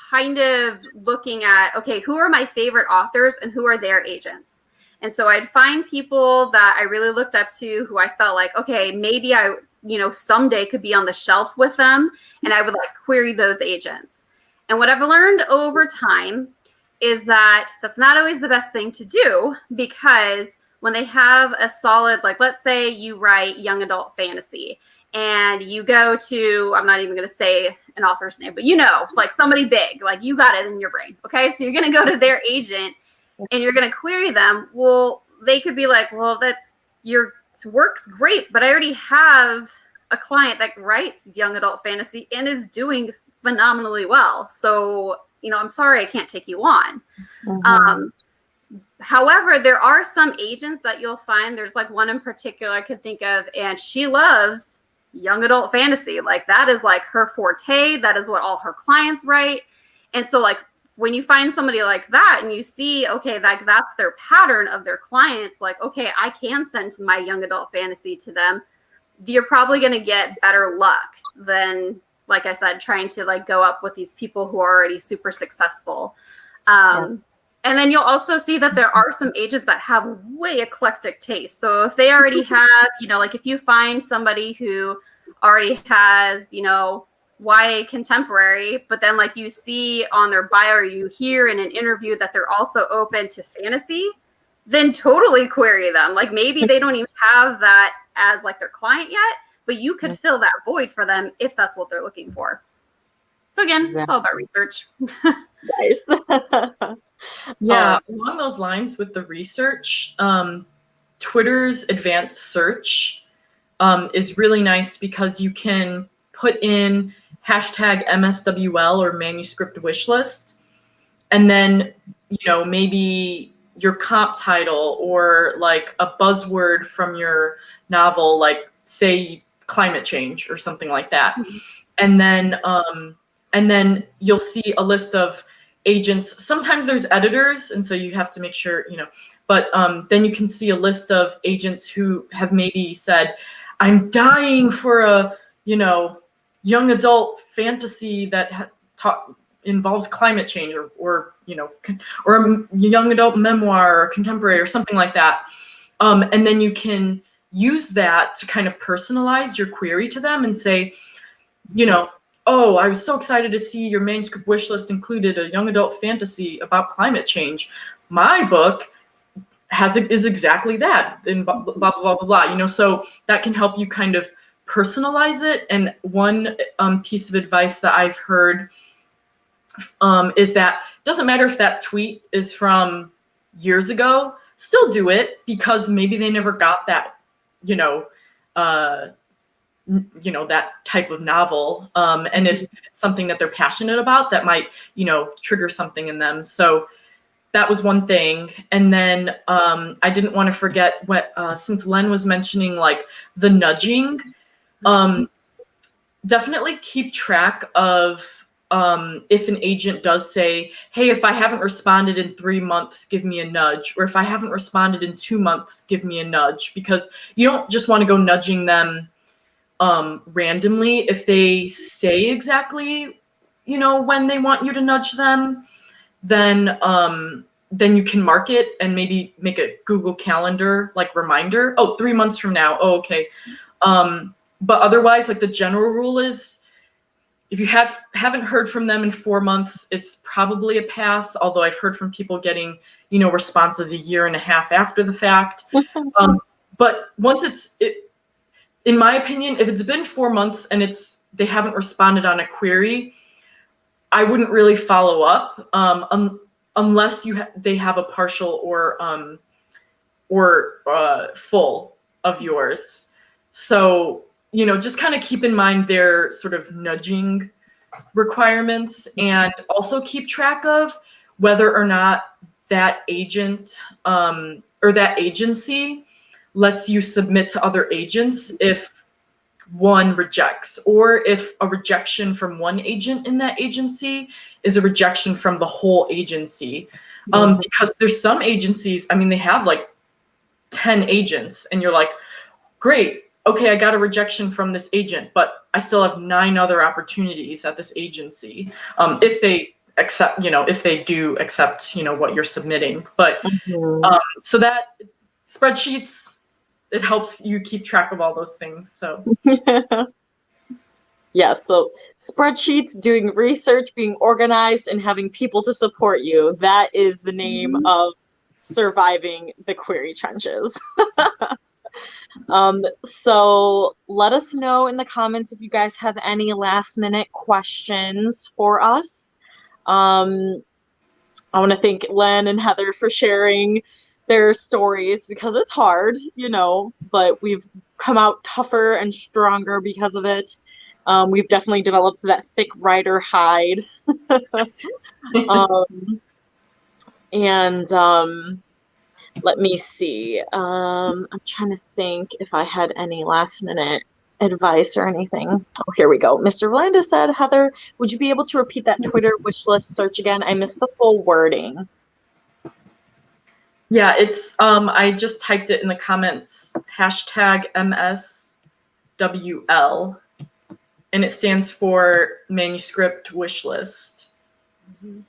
kind of looking at, okay, who are my favorite authors and who are their agents? And so I'd find people that I really looked up to, who I felt like, okay, maybe I, you know, someday could be on the shelf with them, and I would like query those agents. And what I've learned over time is that that's not always the best thing to do, because when they have a solid, like let's say you write young adult fantasy and you go to, I'm not even going to say an author's name, but you know, like somebody big, like you got it in your brain. Okay. So you're going to go to their agent and you're going to query them. Well, they could be like, well, that's your work's great, but I already have a client that writes young adult fantasy and is doing phenomenally well. So, you know, I'm sorry, I can't take you on. However, there are some agents that you'll find, there's like one in particular I could think of, and she loves young adult fantasy. Like that is like her forte. That is what all her clients write. And so like when you find somebody like that and you see, okay, like that's their pattern of their clients, like, okay, I can send my young adult fantasy to them. You're probably going to get better luck than, like I said, trying to like go up with these people who are already super successful. And then you'll also see that there are some agents that have way eclectic tastes. So if they already have, you know, like if you find somebody who already has, you know, YA contemporary, but then like you see on their bio or you hear in an interview that they're also open to fantasy, then totally query them. Like maybe they don't even have that as like their client yet, but you could fill that void for them if that's what they're looking for. So again, it's all about research. Nice. Yeah, along those lines with the research, Twitter's advanced search is really nice because you can put in hashtag MSWL or manuscript wish list, and then, you know, maybe your comp title or like a buzzword from your novel, like say climate change or something like that. And then you'll see a list of agents. Sometimes there's editors, and so you have to make sure, but then you can see a list of agents who have maybe said, I'm dying for a, young adult fantasy that involves climate change or a young adult memoir or contemporary or something like that. And then you can use that to kind of personalize your query to them and say, oh, I was so excited to see your manuscript wish list included a young adult fantasy about climate change. My book is exactly that, and blah, blah, blah, blah, blah, so that can help you kind of personalize it. And one piece of advice that I've heard is that it doesn't matter if that tweet is from years ago, still do it, because maybe they never got that, that type of novel. And if something that they're passionate about, that might, trigger something in them. So that was one thing. And then I didn't want to forget what, since Lenn was mentioning like the nudging, definitely keep track of if an agent does say, hey, if I haven't responded in 3 months, give me a nudge. Or if I haven't responded in 2 months, give me a nudge. Because you don't just want to go nudging them randomly. If they say exactly, when they want you to nudge them, then you can mark it and maybe make a Google Calendar like reminder. Oh, 3 months from now. Oh, okay. But otherwise, like the general rule is, if you haven't heard from them in 4 months, it's probably a pass. Although I've heard from people getting, responses a year and a half after the fact. But once in my opinion, if it's been 4 months and they haven't responded on a query, I wouldn't really follow up unless they have a partial or full of yours. So, just kind of keep in mind their sort of nudging requirements, and also keep track of whether or not that agent or that agency lets you submit to other agents if one rejects, or if a rejection from one agent in that agency is a rejection from the whole agency. Because there's some agencies, they have like 10 agents, and you're like, great, okay, I got a rejection from this agent, but I still have 9 other opportunities at this agency. If they accept, if they do accept, what you're submitting. But so that spreadsheets, it helps you keep track of all those things. So yeah, so spreadsheets, doing research, being organized, and having people to support you, that is the name of surviving the query trenches. So let us know in the comments if you guys have any last minute questions for us. I want to thank Lenn and Heather for sharing their stories, because it's hard, but we've come out tougher and stronger because of it. We've definitely developed that thick writer hide. Let me see. I'm trying to think if I had any last minute advice or anything. Oh, here we go. Mr. Rolanda said, Heather, would you be able to repeat that Twitter wish list search again? I missed the full wording. Yeah, it's I just typed it in the comments, #MSWL, and it stands for manuscript wish list.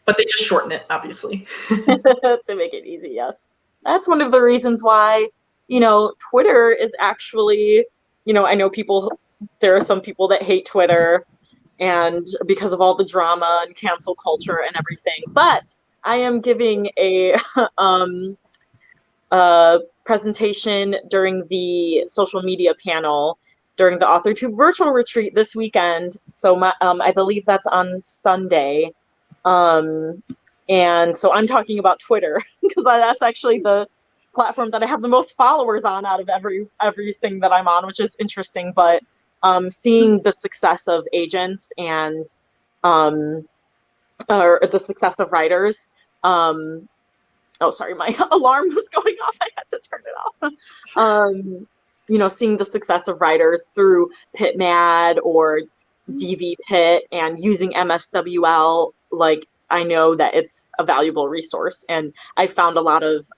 But they just shorten it, obviously. To make it easy, yes. That's one of the reasons why, Twitter is actually, I know there are some people that hate Twitter, and because of all the drama and cancel culture and everything. But I am giving a presentation during the social media panel during the AuthorTube virtual retreat this weekend. So I believe that's on Sunday. And so I'm talking about Twitter, because that's actually the platform that I have the most followers on out of everything that I'm on, which is interesting. But seeing the success of agents and or the success of writers. Oh, sorry, my alarm was going off. I had to turn it off. Seeing the success of writers through PitMad or DV Pit and using MSWL, like, I know that it's a valuable resource. And I found a lot of,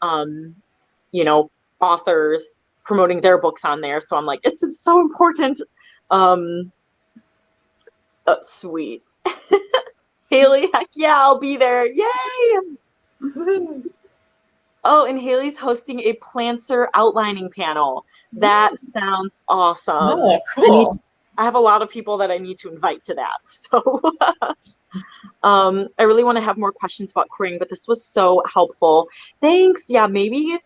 you know, authors promoting their books on there. So I'm like, it's so important. Sweet. Haley, heck yeah, I'll be there. Yay! Oh, and Haley's hosting a Plancer outlining panel. That sounds awesome. Oh, cool. I have a lot of people that I need to invite to that. So I really want to have more questions about querying, but this was so helpful. Thanks. Yeah, maybe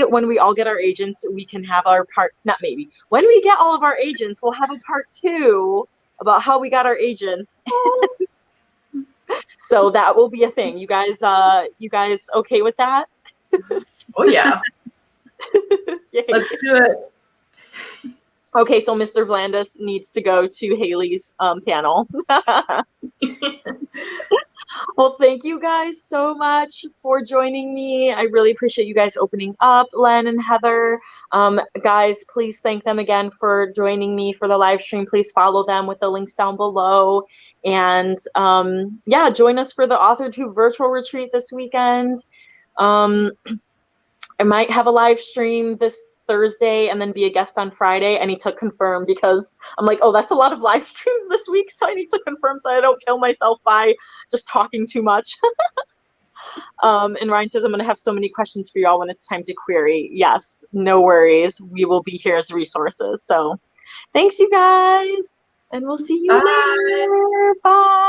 when we all get our agents, we can have our part, not maybe, when we get all of our agents, we'll have a part 2 about how we got our agents. So that will be a thing. You guys okay with that? Oh yeah. Let's do it. Okay, so Mr. Vlandis needs to go to Haley's panel. Well, thank you guys so much for joining me. I really appreciate you guys opening up, Len and Heather. Guys, please thank them again for joining me for the live stream. Please follow them with the links down below. And yeah, join us for the Author 2 virtual retreat this weekend. I might have a live stream this Thursday and then be a guest on Friday. I need to confirm because I'm like, oh, that's a lot of live streams this week, so I need to confirm so I don't kill myself by just talking too much. And Ryan says, I'm going to have so many questions for y'all when it's time to query. Yes, no worries. We will be here as resources. So thanks, you guys, and we'll see you later. Bye.